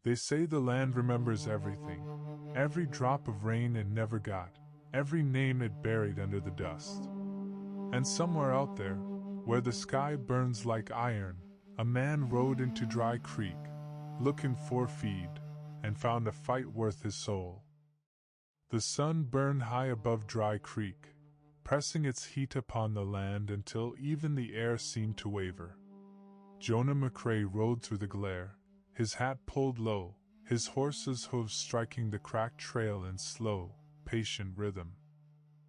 They say the land remembers everything. Every drop of rain it never got, every name it buried under the dust. And somewhere out there, where the sky burns like iron, a man rode into Dry Creek, looking for feed, and found a fight worth his soul. The sun burned high above Dry Creek, pressing its heat upon the land until even the air seemed to waver. Jonah McCrae rode through the glare, his hat pulled low, his horse's hooves striking the cracked trail in slow, patient rhythm.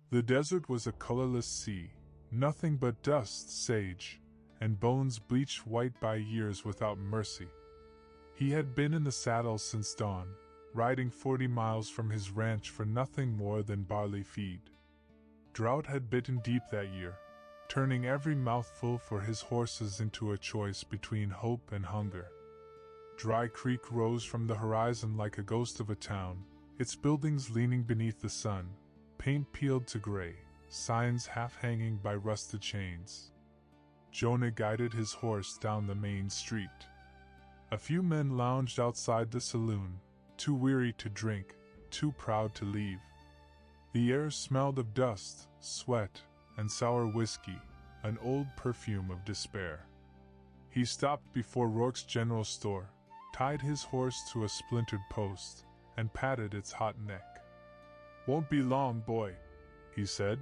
The desert was a colorless sea, nothing but dust, sage, and bones bleached white by years without mercy. He had been in the saddle since dawn, riding 40 miles from his ranch for nothing more than barley feed. Drought had bitten deep that year, turning every mouthful for his horses into a choice between hope and hunger. Dry Creek rose from the horizon like a ghost of a town, its buildings leaning beneath the sun, paint peeled to gray, signs half hanging by rusted chains. Jonah guided his horse down the main street. A few men lounged outside the saloon, too weary to drink, too proud to leave. The air smelled of dust, sweat, and sour whiskey, an old perfume of despair. He stopped before Rourke's general store, tied his horse to a splintered post, and patted its hot neck. "Won't be long, boy," he said.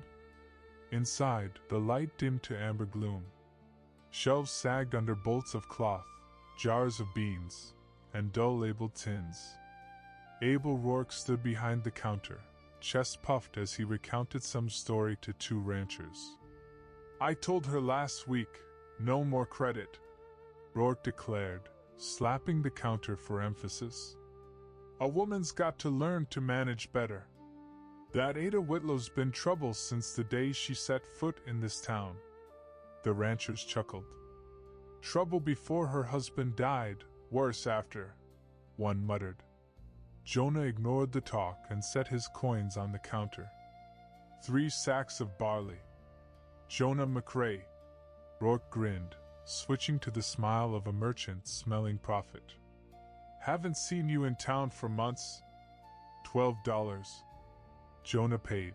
Inside, the light dimmed to amber gloom. Shelves sagged under bolts of cloth, jars of beans, and dull-labeled tins. Abel Rourke stood behind the counter, chest puffed as he recounted some story to two ranchers. "I told her last week, no more credit," Rourke declared, slapping the counter for emphasis. "A woman's got to learn to manage better. That Ada Whitlow's been trouble since the day she set foot in this town." The ranchers chuckled. "Trouble before her husband died, worse after," one muttered. Jonah ignored the talk and set his coins on the counter. 3 sacks of barley. "Jonah McCrae." Rourke grinned, switching to the smile of a merchant smelling profit. "Haven't seen you in town for months." $12. Jonah paid,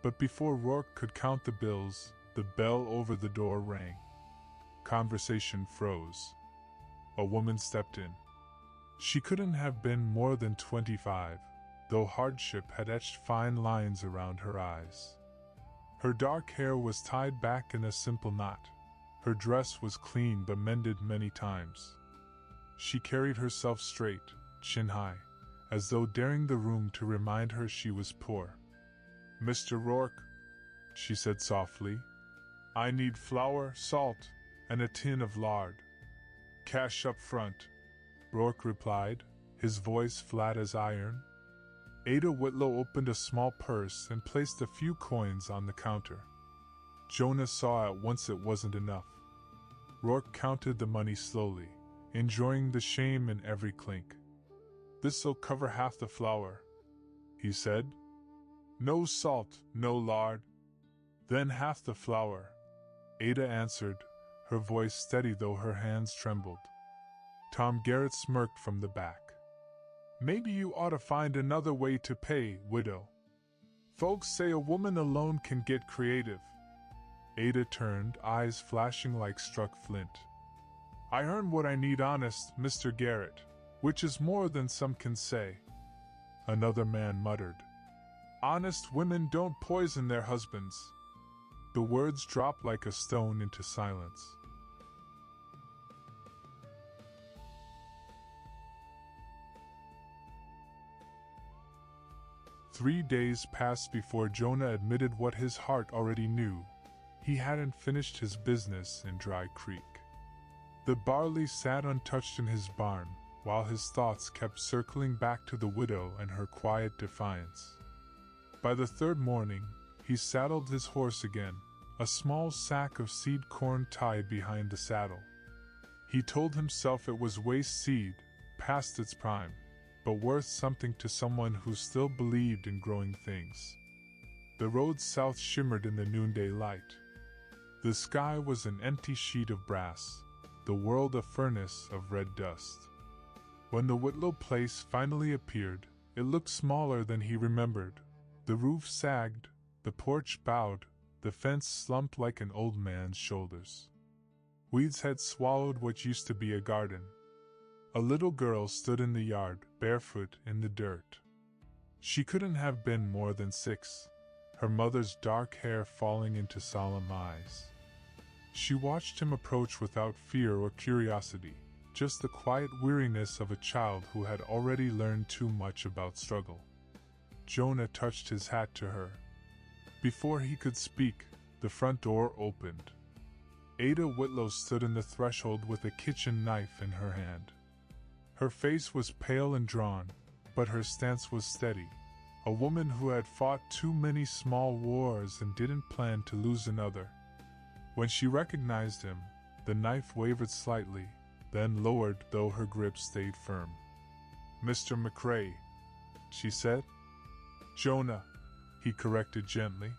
but before Rourke could count the bills, the bell over the door rang. Conversation froze. A woman stepped in. She couldn't have been more than 25, though hardship had etched fine lines around her eyes. Her dark hair was tied back in a simple knot. Her dress was clean but mended many times. She carried herself straight, chin high, as though daring the room to remind her she was poor. "Mr. Rourke," she said softly, "I need flour, salt, and a tin of lard. Cash up front," Rourke replied, his voice flat as iron. Ada Whitlow opened a small purse and placed a few coins on the counter. Jonah saw at once it wasn't enough. Rourke counted the money slowly, enjoying the shame in every clink. "This'll cover half the flour," he said. "No salt, no lard." "Then half the flour," Ada answered, her voice steady though her hands trembled. Tom Garrett smirked from the back. "Maybe you ought to find another way to pay, widow. Folks say a woman alone can get creative." Ada turned, eyes flashing like struck flint. "I earn what I need honest, Mr. Garrett, which is more than some can say." Another man muttered, "Honest women don't poison their husbands." The words dropped like a stone into silence. Three days passed before Jonah admitted what his heart already knew. He hadn't finished his business in Dry Creek. The barley sat untouched in his barn, while his thoughts kept circling back to the widow and her quiet defiance. By the third morning, he saddled his horse again, a small sack of seed corn tied behind the saddle. He told himself it was waste seed, past its prime, but worth something to someone who still believed in growing things. The road south shimmered in the noonday light. The sky was an empty sheet of brass, the world a furnace of red dust. When the Whitlow place finally appeared, it looked smaller than he remembered. The roof sagged, the porch bowed, the fence slumped like an old man's shoulders. Weeds had swallowed what used to be a garden. A little girl stood in the yard, barefoot in the dirt. She couldn't have been more than 6, her mother's dark hair falling into solemn eyes. She watched him approach without fear or curiosity, just the quiet weariness of a child who had already learned too much about struggle. Jonah touched his hat to her. Before he could speak, the front door opened. Ada Whitlow stood in the threshold with a kitchen knife in her hand. Her face was pale and drawn, but her stance was steady. A woman who had fought too many small wars and didn't plan to lose another. When she recognized him, the knife wavered slightly, then lowered though her grip stayed firm. "Mr. McCrae," she said. "Jonah," he corrected gently.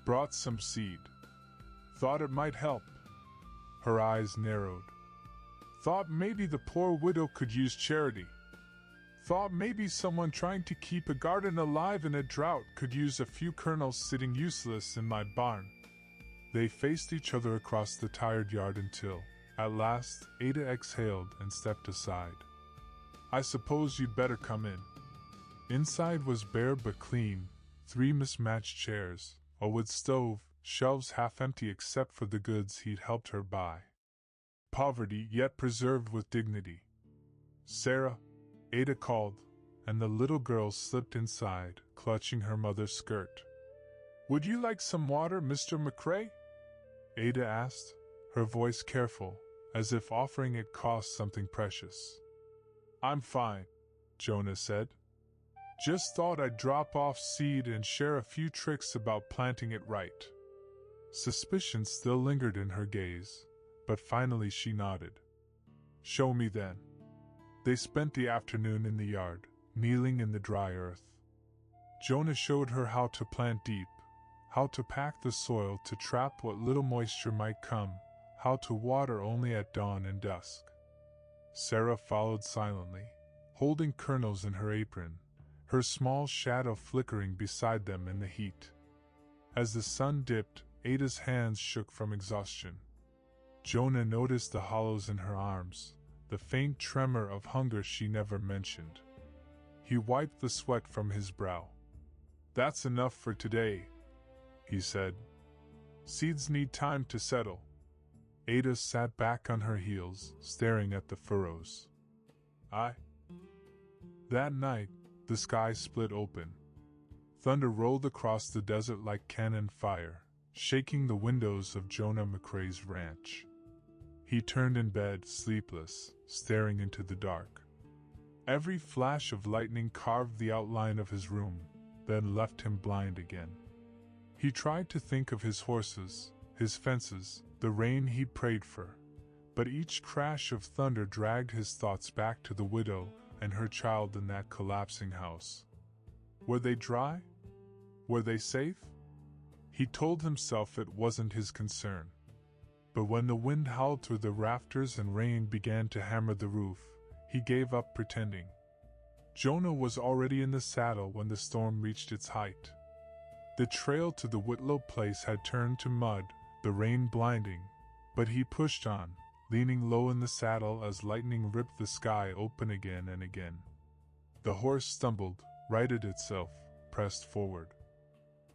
"Brought some seed. Thought it might help." Her eyes narrowed. "Thought maybe the poor widow could use charity. Thought maybe someone trying to keep a garden alive in a drought could use a few kernels sitting useless in my barn." They faced each other across the tired yard until, at last, Ada exhaled and stepped aside. "I suppose you'd better come in." Inside was bare but clean, 3 mismatched chairs, a wood stove, shelves half empty except for the goods he'd helped her buy. Poverty yet preserved with dignity. "Sarah," Ada called, and the little girl slipped inside, clutching her mother's skirt. "Would you like some water, Mr. McCrae?" Ada asked, her voice careful, as if offering it cost something precious. "I'm fine," Jonah said. "Just thought I'd drop off seed and share a few tricks about planting it right." Suspicion still lingered in her gaze, but finally she nodded. "Show me then." They spent the afternoon in the yard, kneeling in the dry earth. Jonah showed her how to plant deep, how to pack the soil to trap what little moisture might come, how to water only at dawn and dusk. Sarah followed silently, holding kernels in her apron, her small shadow flickering beside them in the heat. As the sun dipped, Ada's hands shook from exhaustion. Jonah noticed the hollows in her arms, the faint tremor of hunger she never mentioned. He wiped the sweat from his brow. "That's enough for today," he said. "Seeds need time to settle." Ada sat back on her heels, staring at the furrows. That night, the sky split open. Thunder rolled across the desert like cannon fire, shaking the windows of Jonah McCrae's ranch. He turned in bed, sleepless, staring into the dark. Every flash of lightning carved the outline of his room, then left him blind again. He tried to think of his horses, his fences, the rain he prayed for, but each crash of thunder dragged his thoughts back to the widow and her child in that collapsing house. Were they dry? Were they safe? He told himself it wasn't his concern. But when the wind howled through the rafters and rain began to hammer the roof, he gave up pretending. Jonah was already in the saddle when the storm reached its height. The trail to the Whitlow place had turned to mud, the rain blinding, but he pushed on, leaning low in the saddle as lightning ripped the sky open again and again. The horse stumbled, righted itself, pressed forward.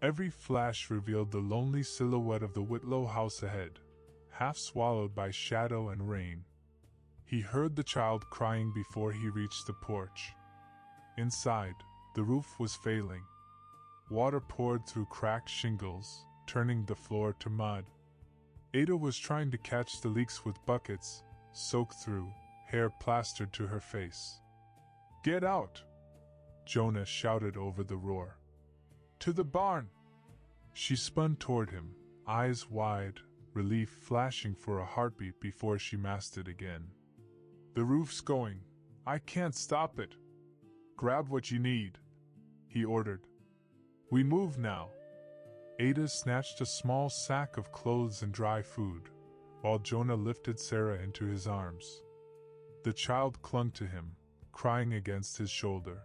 Every flash revealed the lonely silhouette of the Whitlow house ahead, half swallowed by shadow and rain. He heard the child crying before he reached the porch. Inside, the roof was failing. Water poured through cracked shingles, turning the floor to mud. Ada was trying to catch the leaks with buckets, soaked through, hair plastered to her face. "Get out!" Jonah shouted over the roar. "To the barn!" She spun toward him, eyes wide, relief flashing for a heartbeat before she masked it again. "The roof's going. I can't stop it. Grab what you need," he ordered. "We move now." Ada snatched a small sack of clothes and dry food, while Jonah lifted Sarah into his arms. The child clung to him, crying against his shoulder.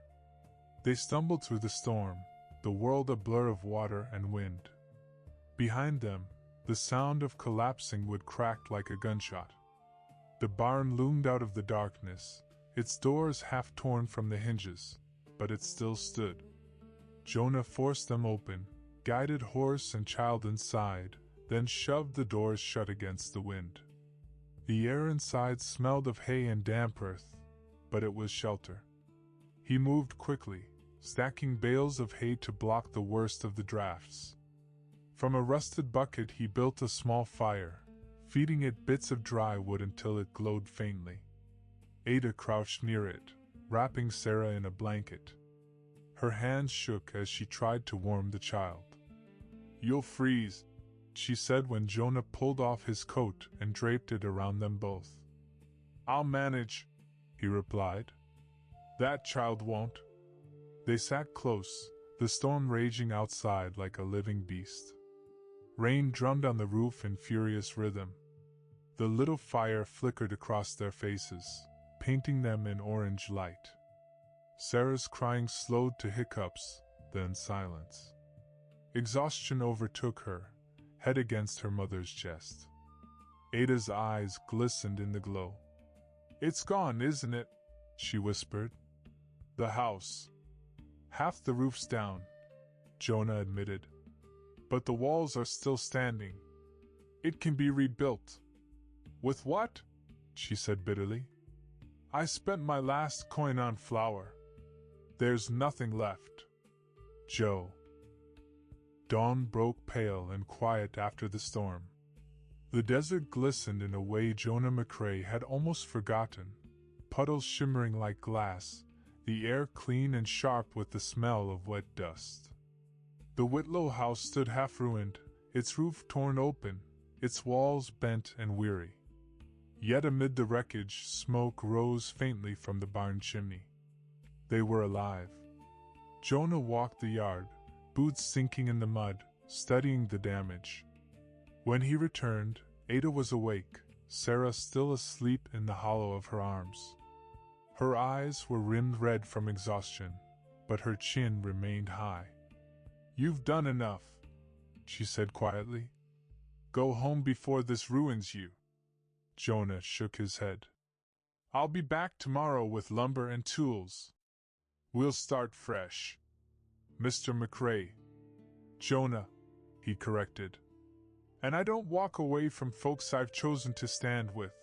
They stumbled through the storm, the world a blur of water and wind. Behind them, the sound of collapsing wood cracked like a gunshot. The barn loomed out of the darkness, its doors half torn from the hinges, but it still stood. Jonah forced them open, guided horse and child inside, then shoved the doors shut against the wind. The air inside smelled of hay and damp earth, but it was shelter. He moved quickly, stacking bales of hay to block the worst of the drafts. From a rusted bucket he built a small fire, feeding it bits of dry wood until it glowed faintly. Ada crouched near it, wrapping Sarah in a blanket. Her hands shook as she tried to warm the child. "You'll freeze," she said when Jonah pulled off his coat and draped it around them both. "I'll manage," he replied. "That child won't." They sat close, the storm raging outside like a living beast. Rain drummed on the roof in furious rhythm. The little fire flickered across their faces, painting them in orange light. Sarah's crying slowed to hiccups, then silence. Exhaustion overtook her, head against her mother's chest. Ada's eyes glistened in the glow. "It's gone, isn't it?" she whispered. "The house. Half the roof's down," Jonah admitted. "But the walls are still standing. It can be rebuilt." "With what?" she said bitterly. "I spent my last coin on flour. There's nothing left." "Joe." Dawn broke pale and quiet after the storm. The desert glistened in a way Jonah McCrae had almost forgotten, puddles shimmering like glass, the air clean and sharp with the smell of wet dust. The Whitlow house stood half-ruined, its roof torn open, its walls bent and weary. Yet amid the wreckage, smoke rose faintly from the barn chimney. They were alive. Jonah walked the yard, boots sinking in the mud, studying the damage. When he returned, Ada was awake, Sarah still asleep in the hollow of her arms. Her eyes were rimmed red from exhaustion, but her chin remained high. "You've done enough," she said quietly. "Go home before this ruins you." Jonah shook his head. "I'll be back tomorrow with lumber and tools. We'll start fresh." "Mr. McCrae." "Jonah," he corrected. "And I don't walk away from folks I've chosen to stand with."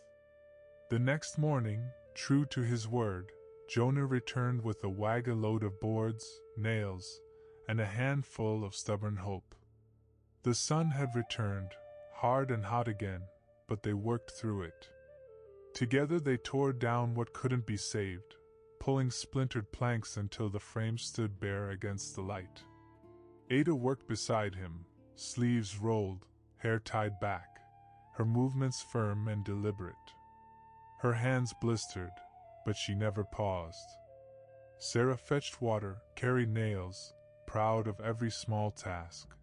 The next morning, true to his word, Jonah returned with a wag-a-load of boards, nails, and a handful of stubborn hope. The sun had returned, hard and hot again, but they worked through it. Together they tore down what couldn't be saved, pulling splintered planks until the frame stood bare against the light. Ada worked beside him, sleeves rolled, hair tied back, her movements firm and deliberate. Her hands blistered, but she never paused. Sarah fetched water, carried nails, proud of every small task.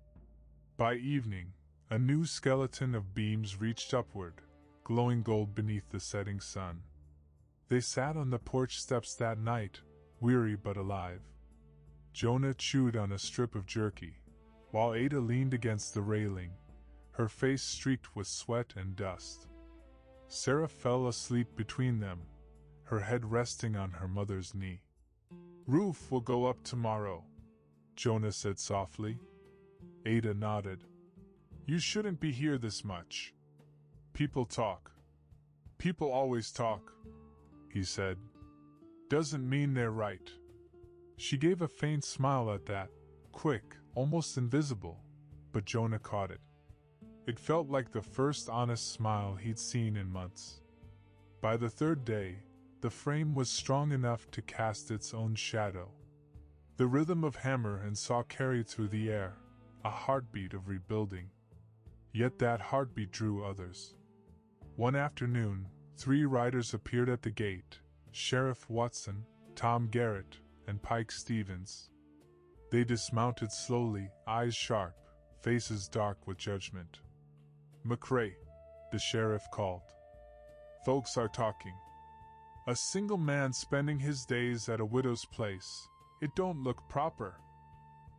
By evening, a new skeleton of beams reached upward, glowing gold beneath the setting sun. They sat on the porch steps that night, weary but alive. Jonah chewed on a strip of jerky, while Ada leaned against the railing, her face streaked with sweat and dust. Sarah fell asleep between them, her head resting on her mother's knee. "Roof will go up tomorrow," Jonah said softly. Ada nodded. "You shouldn't be here this much. People talk. People always talk," he said. "Doesn't mean they're right." She gave a faint smile at that, quick, almost invisible, but Jonah caught it. It felt like the first honest smile he'd seen in months. By the third day, the frame was strong enough to cast its own shadow. The rhythm of hammer and saw carried through the air, a heartbeat of rebuilding. Yet that heartbeat drew others. One afternoon, 3 riders appeared at the gate: Sheriff Watson, Tom Garrett, and Pike Stevens. They dismounted slowly, eyes sharp, faces dark with judgment. "McCrae," the sheriff called. "Folks are talking." A single man spending his days at a widow's place. It don't look proper.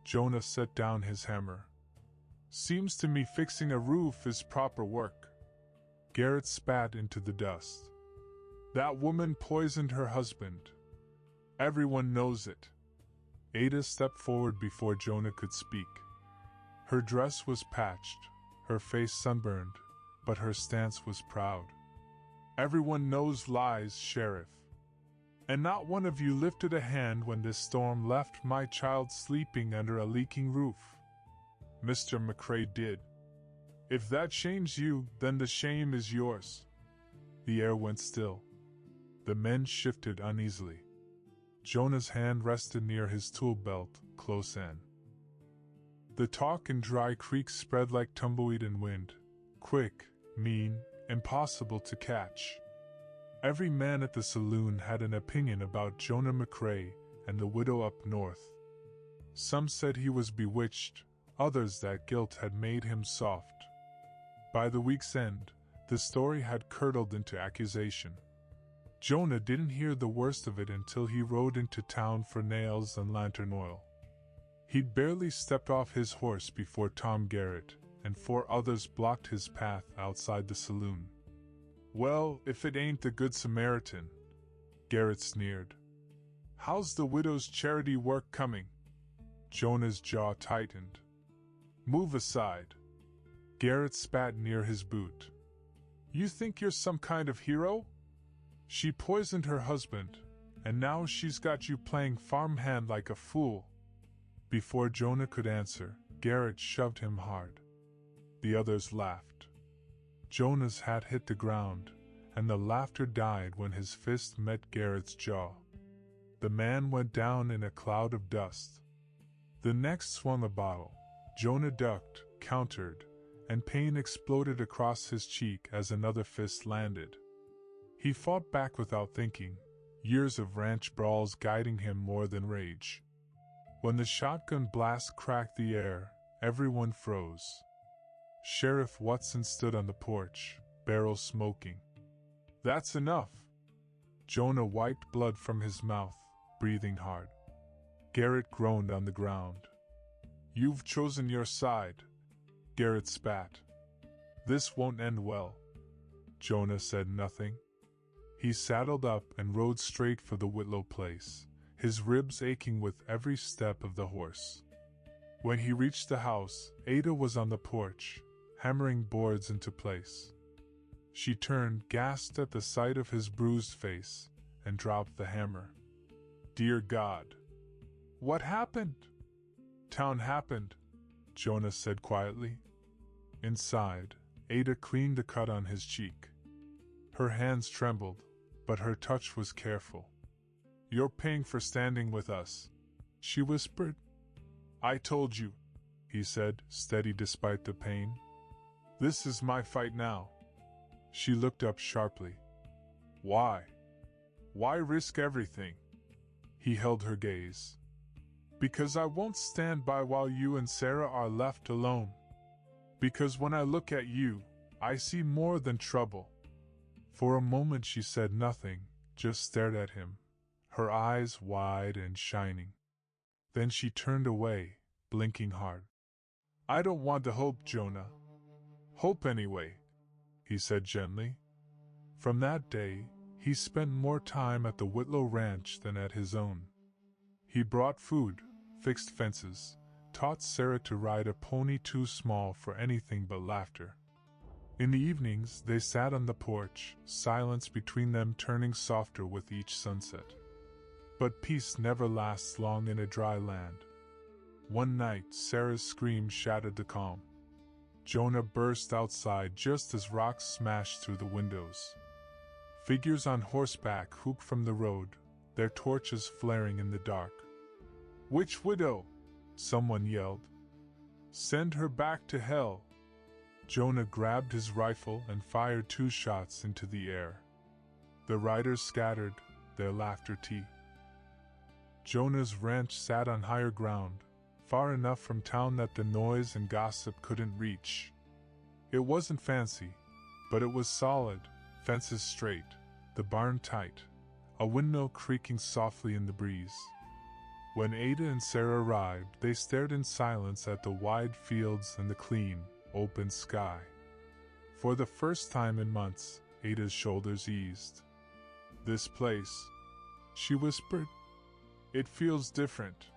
Jonah set down his hammer. Seems to me fixing a roof is proper work. Garrett spat into the dust. That woman poisoned her husband. Everyone knows it. Ada stepped forward before Jonah could speak. Her dress was patched, her face sunburned, but her stance was proud. Everyone knows lies, Sheriff. And not one of you lifted a hand when this storm left my child sleeping under a leaking roof. Mr. McCrae did. If that shames you, then the shame is yours. The air went still. The men shifted uneasily. Jonah's hand rested near his tool belt, close in. The talk in Dry Creek spread like tumbleweed in wind. Quick, mean, impossible to catch. Every man at the saloon had an opinion about Jonah McCrae and the widow up north. Some said he was bewitched, others that guilt had made him soft. By the week's end, the story had curdled into accusation. Jonah didn't hear the worst of it until he rode into town for nails and lantern oil. He'd barely stepped off his horse before Tom Garrett and 4 others blocked his path outside the saloon. Well, if it ain't the Good Samaritan, Garrett sneered. How's the widow's charity work coming? Jonah's jaw tightened. Move aside. Garrett spat near his boot. You think you're some kind of hero? She poisoned her husband, and now she's got you playing farmhand like a fool. Before Jonah could answer, Garrett shoved him hard. The others laughed. Jonah's hat hit the ground, and the laughter died when his fist met Garrett's jaw. The man went down in a cloud of dust. The next swung a bottle. Jonah ducked, countered, and pain exploded across his cheek as another fist landed. He fought back without thinking, years of ranch brawls guiding him more than rage. When the shotgun blast cracked the air, everyone froze. Sheriff Watson stood on the porch, barrel smoking. That's enough. Jonah wiped blood from his mouth, breathing hard. Garrett groaned on the ground. You've chosen your side. Garrett spat. This won't end well. Jonah said nothing. He saddled up and rode straight for the Whitlow place, his ribs aching with every step of the horse. When he reached the house, Ada was on the porch, hammering boards into place. She turned, gasped at the sight of his bruised face, and dropped the hammer. Dear God! What happened? Town happened, Jonah said quietly. Inside, Ada cleaned the cut on his cheek. Her hands trembled, but her touch was careful. You're paying for standing with us, she whispered. I told you, he said, steady despite the pain. This is my fight now. She looked up sharply. Why? Why risk everything? He held her gaze. Because I won't stand by while you and Sarah are left alone. Because when I look at you, I see more than trouble. For a moment she said nothing, just stared at him, her eyes wide and shining. Then she turned away, blinking hard. I don't want to hope, Jonah. Hope anyway, he said gently. From that day, he spent more time at the Whitlow Ranch than at his own. He brought food, fixed fences, taught Sarah to ride a pony too small for anything but laughter. In the evenings, they sat on the porch, silence between them turning softer with each sunset. But peace never lasts long in a dry land. One night, Sarah's scream shattered the calm. Jonah burst outside just as rocks smashed through the windows. Figures on horseback whooped from the road, their torches flaring in the dark. Which widow? Someone yelled. Send her back to hell. Jonah grabbed his rifle and fired 2 shots into the air. The riders scattered, their laughter tea. Jonah's ranch sat on higher ground, far enough from town that the noise and gossip couldn't reach. It wasn't fancy, but it was solid, fences straight, the barn tight, a windmill creaking softly in the breeze. When Ada and Sarah arrived, they stared in silence at the wide fields and the clean, open sky. For the first time in months, Ada's shoulders eased. "This place," she whispered. "It feels different.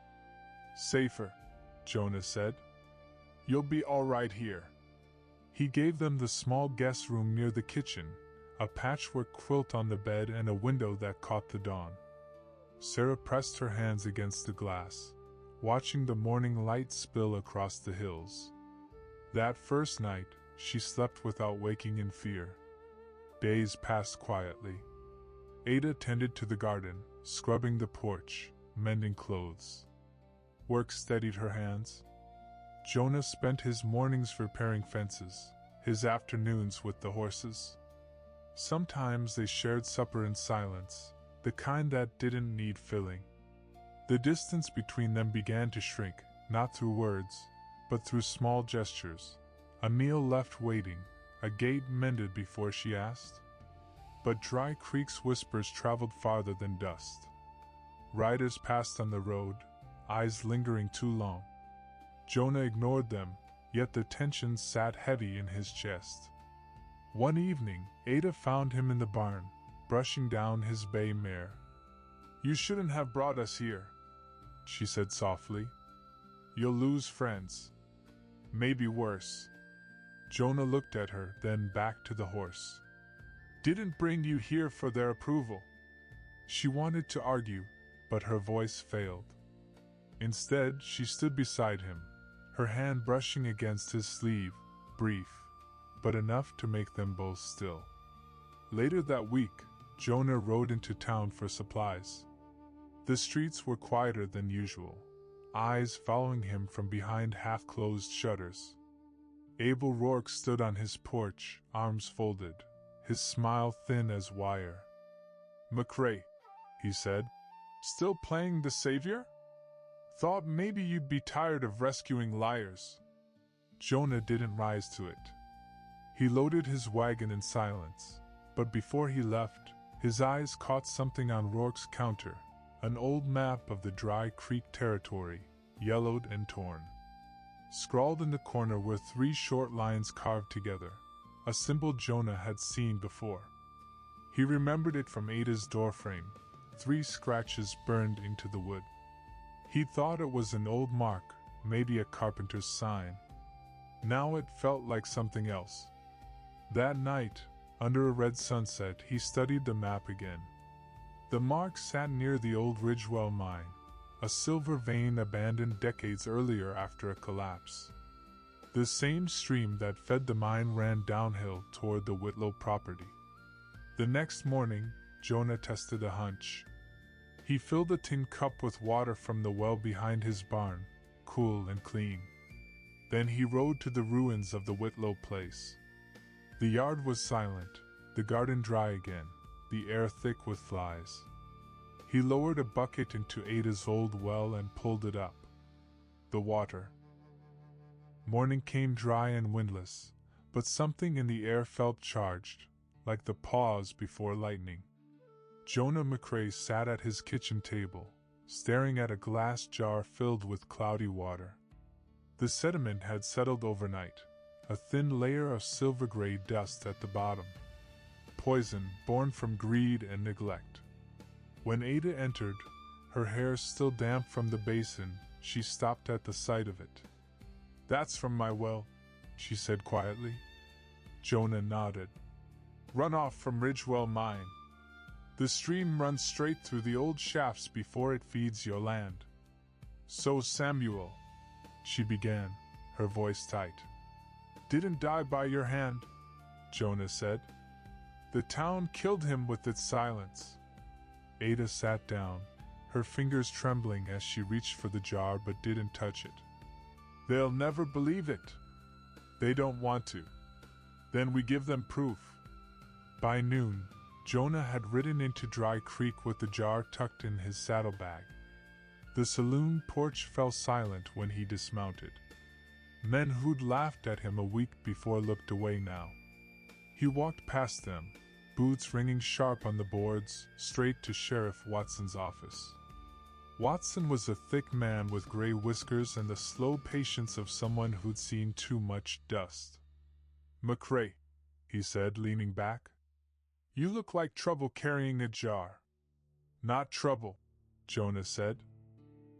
Safer," Jonah said. "You'll be all right here." He gave them the small guest room near the kitchen, a patchwork quilt on the bed and a window that caught the dawn. Sarah pressed her hands against the glass, watching the morning light spill across the hills. That first night, she slept without waking in fear. Days passed quietly. Ada tended to the garden, scrubbing the porch, mending clothes. Work steadied her hands. Jonah spent his mornings repairing fences, his afternoons with the horses. Sometimes they shared supper in silence, the kind that didn't need filling. The distance between them began to shrink, not through words, but through small gestures. A meal left waiting, a gate mended before she asked. But Dry Creek's whispers traveled farther than dust. Riders passed on the road, eyes lingering too long. Jonah ignored them, yet the tension sat heavy in his chest. One evening, Ada found him in the barn, brushing down his bay mare. "You shouldn't have brought us here," she said softly. "You'll lose friends. Maybe worse." Jonah looked at her, then back to the horse. "Didn't bring you here for their approval." She wanted to argue, but her voice failed. Instead, she stood beside him, her hand brushing against his sleeve, brief, but enough to make them both still. Later that week, Jonah rode into town for supplies. The streets were quieter than usual, eyes following him from behind half-closed shutters. Abel Rourke stood on his porch, arms folded, his smile thin as wire. "McRae," he said, "still playing the savior? Thought maybe you'd be tired of rescuing liars." Jonah didn't rise to it. He loaded his wagon in silence, but before he left, his eyes caught something on Rourke's counter, an old map of the Dry Creek territory, yellowed and torn. Scrawled in the corner were 3 short lines carved together, a symbol Jonah had seen before. He remembered it from Ada's doorframe, 3 scratches burned into the wood. He thought it was an old mark, maybe a carpenter's sign. Now it felt like something else. That night, under a red sunset, he studied the map again. The mark sat near the old Ridgewell mine, a silver vein abandoned decades earlier after a collapse. The same stream that fed the mine ran downhill toward the Whitlow property. The next morning, Jonah tested a hunch. He filled a tin cup with water from the well behind his barn, cool and clean. Then he rode to the ruins of the Whitlow place. The yard was silent, the garden dry again, the air thick with flies. He lowered a bucket into Ada's old well and pulled it up. The water. Morning came dry and windless, but something in the air felt charged, like the pause before lightning. Jonah McRae sat at his kitchen table, staring at a glass jar filled with cloudy water. The sediment had settled overnight, a thin layer of silver-gray dust at the bottom. Poison born from greed and neglect. When Ada entered, her hair still damp from the basin, she stopped at the sight of it. "That's from my well," she said quietly. Jonah nodded. "Runoff from Ridgewell mine. The stream runs straight through the old shafts before it feeds your land." "So Samuel," she began, her voice tight. "Didn't die by your hand," Jonah said. "The town killed him with its silence." Ada sat down, her fingers trembling as she reached for the jar but didn't touch it. "They'll never believe it. They don't want to. Then we give them proof." By noon, Jonah had ridden into Dry Creek with the jar tucked in his saddlebag. The saloon porch fell silent when he dismounted. Men who'd laughed at him a week before looked away now. He walked past them, boots ringing sharp on the boards, straight to Sheriff Watson's office. Watson was a thick man with gray whiskers and the slow patience of someone who'd seen too much dust. "McRae," he said, leaning back. "You look like trouble carrying a jar." "Not trouble," Jonah said.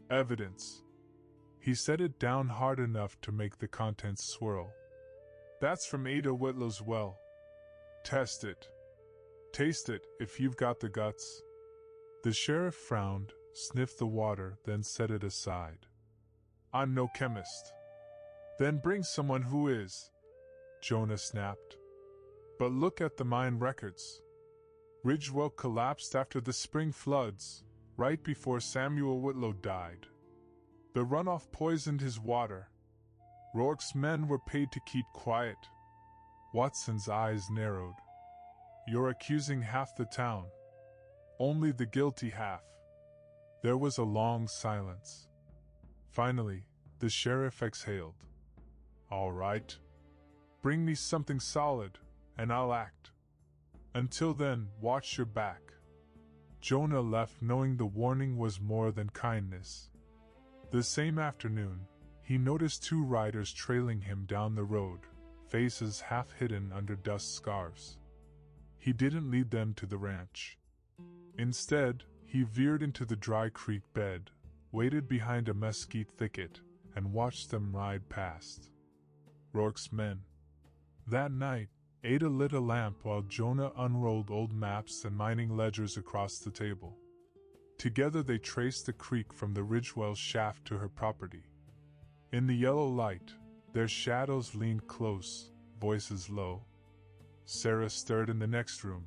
"Evidence." He set it down hard enough to make the contents swirl. "That's from Ada Whitlow's well. Test it. Taste it, if you've got the guts." The sheriff frowned, sniffed the water, then set it aside. "I'm no chemist." "Then bring someone who is," Jonah snapped. "But look at the mine records. Ridgewell collapsed after the spring floods, right before Samuel Whitlow died. The runoff poisoned his water. Rourke's men were paid to keep quiet." Watson's eyes narrowed. "You're accusing half the town. Only the guilty half." There was a long silence. Finally, the sheriff exhaled. "All right. Bring me something solid, and I'll act. Until then, watch your back." Jonah left knowing the warning was more than kindness. The same afternoon, he noticed two riders trailing him down the road, faces half hidden under dust scarves. He didn't lead them to the ranch. Instead, he veered into the dry creek bed, waited behind a mesquite thicket, and watched them ride past. Rourke's men. That night, Ada lit a lamp while Jonah unrolled old maps and mining ledgers across the table. Together they traced the creek from the Ridgewell shaft to her property. In the yellow light, their shadows leaned close, voices low. Sarah stirred in the next room,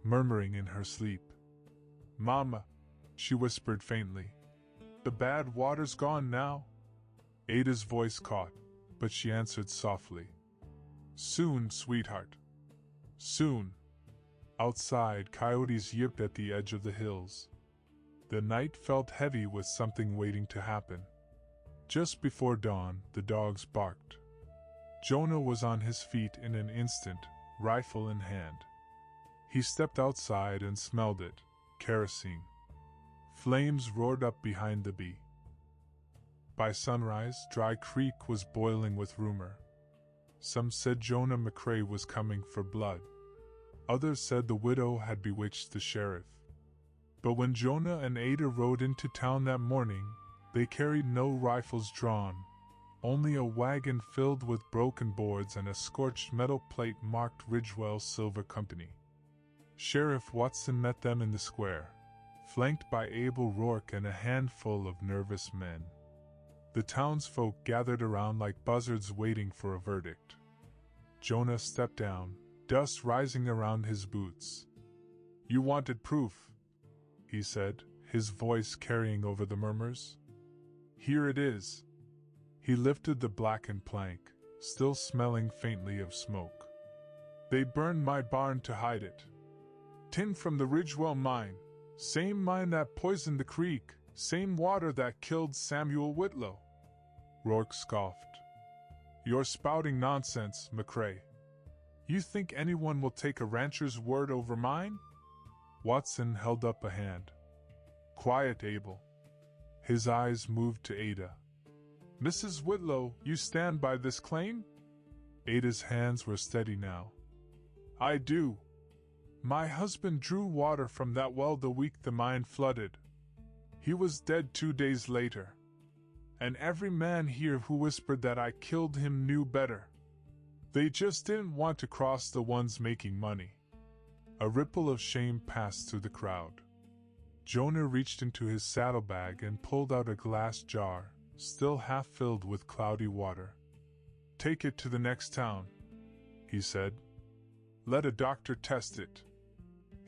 murmuring in her sleep. "Mama," she whispered faintly. "The bad water's gone now?" Ada's voice caught, but she answered softly. "Soon, sweetheart. Soon." Outside, coyotes yipped at the edge of the hills. The night felt heavy with something waiting to happen. Just before dawn, the dogs barked. Jonah was on his feet in an instant, rifle in hand. He stepped outside and smelled it, kerosene. Flames roared up behind the bee. By sunrise, Dry Creek was boiling with rumor. Some said Jonah McRae was coming for blood. Others said the widow had bewitched the sheriff. But when Jonah and Ada rode into town that morning, they carried no rifles drawn, only a wagon filled with broken boards and a scorched metal plate marked Ridgewell Silver Company. Sheriff Watson met them in the square, flanked by Abel Rourke and a handful of nervous men. The townsfolk gathered around like buzzards waiting for a verdict. Jonah stepped down, dust rising around his boots. "You wanted proof," he said, his voice carrying over the murmurs. "Here it is." He lifted the blackened plank, still smelling faintly of smoke. "They burned my barn to hide it. Tin from the Ridgewell mine, same mine that poisoned the creek, same water that killed Samuel Whitlow." Rourke scoffed. "You're spouting nonsense, McRae. You think anyone will take a rancher's word over mine?" Watson held up a hand. "Quiet, Abel." His eyes moved to Ada. "Mrs. Whitlow, you stand by this claim?" Ada's hands were steady now. "I do. My husband drew water from that well the week the mine flooded. He was dead 2 days later. And every man here who whispered that I killed him knew better. They just didn't want to cross the ones making money." A ripple of shame passed through the crowd. Jonah reached into his saddlebag and pulled out a glass jar, still half filled with cloudy water. "Take it to the next town," he said. "Let a doctor test it.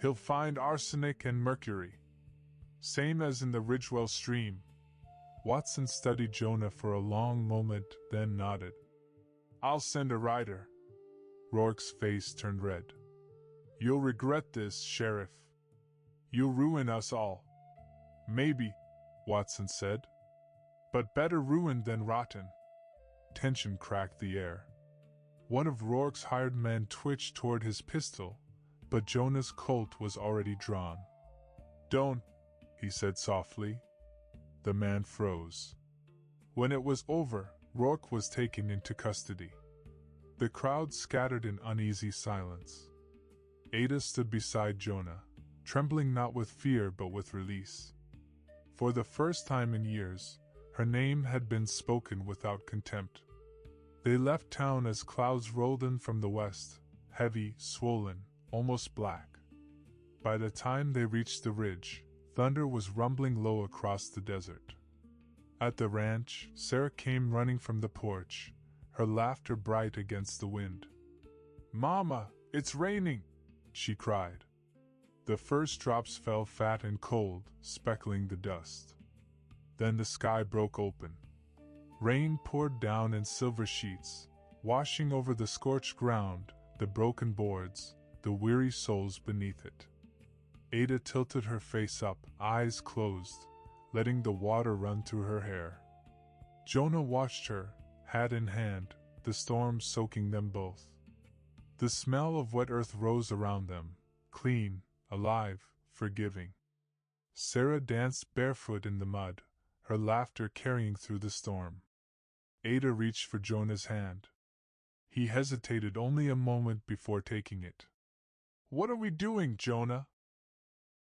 He'll find arsenic and mercury. Same as in the Ridgewell stream." Watson studied Jonah for a long moment, then nodded. "I'll send a rider." Rourke's face turned red. "You'll regret this, Sheriff. You'll ruin us all." "Maybe," Watson said. "But better ruined than rotten." Tension cracked the air. One of Rourke's hired men twitched toward his pistol, but Jonah's colt was already drawn. "Don't," he said softly. The man froze. When it was over, Rourke was taken into custody. The crowd scattered in uneasy silence. Ada stood beside Jonah, trembling not with fear but with release. For the first time in years, her name had been spoken without contempt. They left town as clouds rolled in from the west, heavy, swollen, almost black. By the time they reached the ridge, thunder was rumbling low across the desert. At the ranch, Sarah came running from the porch, her laughter bright against the wind. "Mama, it's raining!" she cried. The first drops fell fat and cold, speckling the dust. Then the sky broke open. Rain poured down in silver sheets, washing over the scorched ground, the broken boards, the weary souls beneath it. Ada tilted her face up, eyes closed, letting the water run through her hair. Jonah watched her, hat in hand, the storm soaking them both. The smell of wet earth rose around them, clean, alive, forgiving. Sarah danced barefoot in the mud, her laughter carrying through the storm. Ada reached for Jonah's hand. He hesitated only a moment before taking it. "What are we doing, Jonah?"